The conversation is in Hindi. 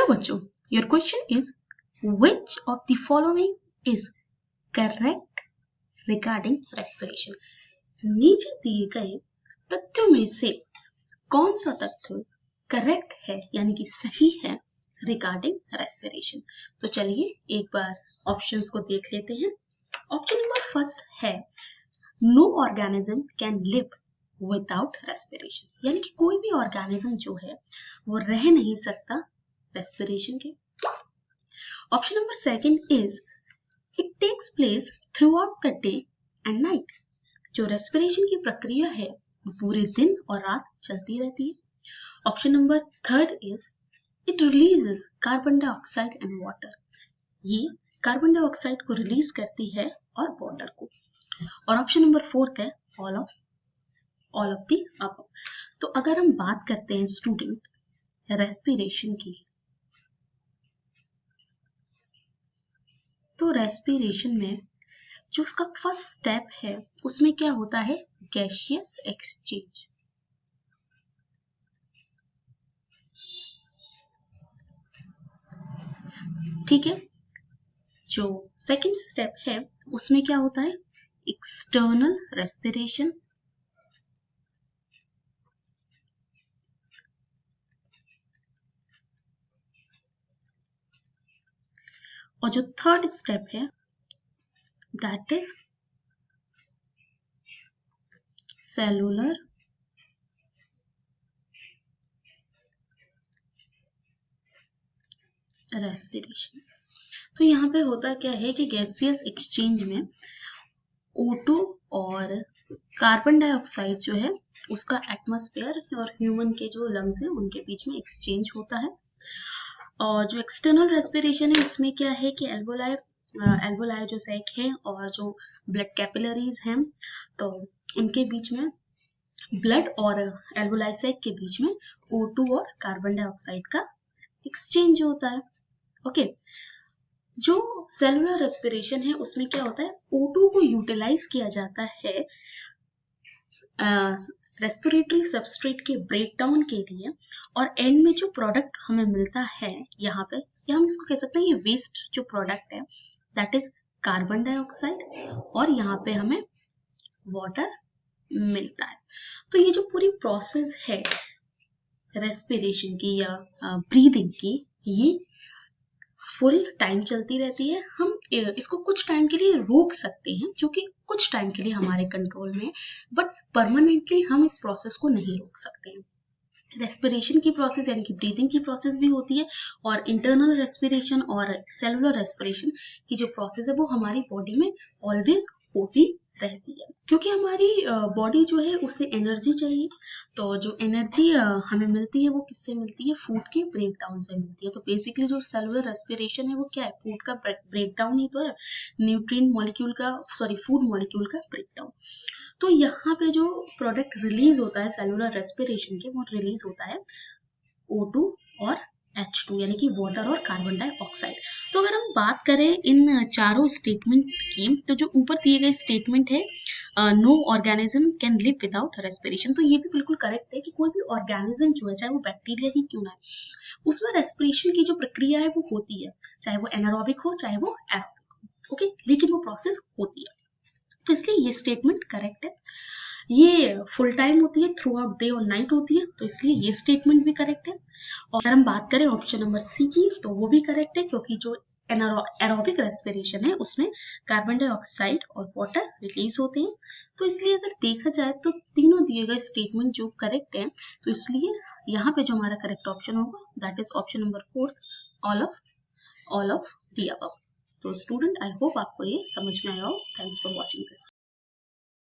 बच्चों, your question is which of the following is correct regarding respiration. नीचे दिए गए तथ्यों में से कौन सा तथ्य करेक्ट है यानी कि सही है रिगार्डिंग रेस्पिरेशन। तो चलिए एक बार ऑप्शंस को देख लेते हैं। ऑप्शन नंबर फर्स्ट है no organism can live without respiration, यानी कि कोई भी ऑर्गेनिज्म जो है वो रह नहीं सकता रेस्पिरेशन के। Option number second is it takes place throughout the day and night, जो रेस्पिरेशन की प्रक्रिया है वो पूरे दिन और रात चलती रहती है। Option number third is it releases carbon dioxide and water, ये कार्बन डाइऑक्साइड को रिलीज करती है और वाटर को। और ऑप्शन नंबर फोर्थ है ऑल ऑफ द अबव। तो अगर हम बात करते हैं स्टूडेंट रेस्पिरेशन की, तो रेस्पिरेशन में जो उसका फर्स्ट स्टेप है उसमें क्या होता है, गैसियस एक्सचेंज। ठीक है, जो सेकंड स्टेप है उसमें क्या होता है, एक्सटर्नल रेस्पिरेशन। और जो थर्ड स्टेप है दैट इज सेलुलर रेस्पिरेशन। तो यहाँ पे होता क्या है कि गैसियस एक्सचेंज में O2 और कार्बन डाइऑक्साइड जो है उसका एटमॉस्फेयर और ह्यूमन के जो लंग्स हैं उनके बीच में एक्सचेंज होता है। और जो एक्सटर्नल रेस्पिरेशन है उसमें क्या है कि एल्वोलाई जो सैक है और जो ब्लड कैपिलरीज हैं तो उनके बीच में ब्लड और एल्वोलाई सैक के बीच में O2 और कार्बन डाइऑक्साइड का एक्सचेंज होता है। ओके, जो सेलुलर रेस्पिरेशन है उसमें क्या होता है, O2 को यूटिलाइज किया जाता है रेस्पिरेटरी सबस्ट्रेट के ब्रेकडाउन के लिए, और एंड में जो प्रोडक्ट हमें मिलता है यहाँ पे, या हम इसको कह सकते हैं ये वेस्ट जो प्रोडक्ट है दैट इज कार्बन डाइऑक्साइड, और यहाँ पे हमें वाटर मिलता है। तो ये जो पूरी प्रोसेस है रेस्पिरेशन की या ब्रीदिंग की, ये फुल टाइम चलती रहती है। हम इसको कुछ टाइम के लिए रोक सकते हैं जो कि कुछ टाइम के लिए हमारे कंट्रोल में, बट परमानेंटली हम इस प्रोसेस को नहीं रोक सकते हैं। रेस्पिरेशन की प्रोसेस यानी कि ब्रीदिंग की प्रोसेस भी होती है, और इंटरनल रेस्पिरेशन और सेलुलर रेस्पिरेशन की जो प्रोसेस है वो हमारी बॉडी में ऑलवेज होती रहती है, क्योंकि हमारी बॉडी जो है उसे एनर्जी चाहिए। तो जो एनर्जी हमें मिलती है वो किससे मिलती है, फूड के ब्रेकडाउन से मिलती है। तो बेसिकली जो सेलुलर रेस्पिरेशन है वो क्या है, फूड का ब्रेकडाउन ही तो है, न्यूट्रिएंट मॉलिक्यूल का, सॉरी फूड मॉलिक्यूल का ब्रेकडाउन। तो यहाँ पे जो प्रोडक्ट रिलीज होता है सेलुलर रेस्पिरेशन के, वो रिलीज होता है O2 और H2 यानी कि वाटर और कार्बन डाइऑक्साइड। तो अगर हम बात करें इन चारों स्टेटमेंट की, तो जो ऊपर दिए गए स्टेटमेंट है no organism can live without respiration, तो ये भी बिल्कुल करेक्ट है कि कोई भी ऑर्गेनिज्म जो है, चाहे वो बैक्टीरिया ही क्यों ना है, उसमें रेस्पिरेशन की जो प्रक्रिया है वो होती है, चाहे वो एनारोबिक हो चाहे वो एरोबिक हो। ओके, लेकिन वो प्रोसेस होती है, तो इसलिए ये स्टेटमेंट करेक्ट है। ये फुल टाइम होती है, थ्रू आउट डे और नाइट होती है, तो इसलिए ये स्टेटमेंट भी करेक्ट है। और अगर हम बात करें ऑप्शन नंबर सी की, तो वो भी करेक्ट है, क्योंकि जो एरोबिक रेस्पिरेशन है उसमें कार्बन डाइऑक्साइड और वाटर रिलीज होते हैं। तो इसलिए अगर देखा जाए तो तीनों दिए गए स्टेटमेंट जो करेक्ट है, तो इसलिए यहाँ पे जो हमारा करेक्ट ऑप्शन होगा that is option number fourth, all of the above. तो स्टूडेंट आई होप आपको ये समझ में आया हो। Thanks for watching this.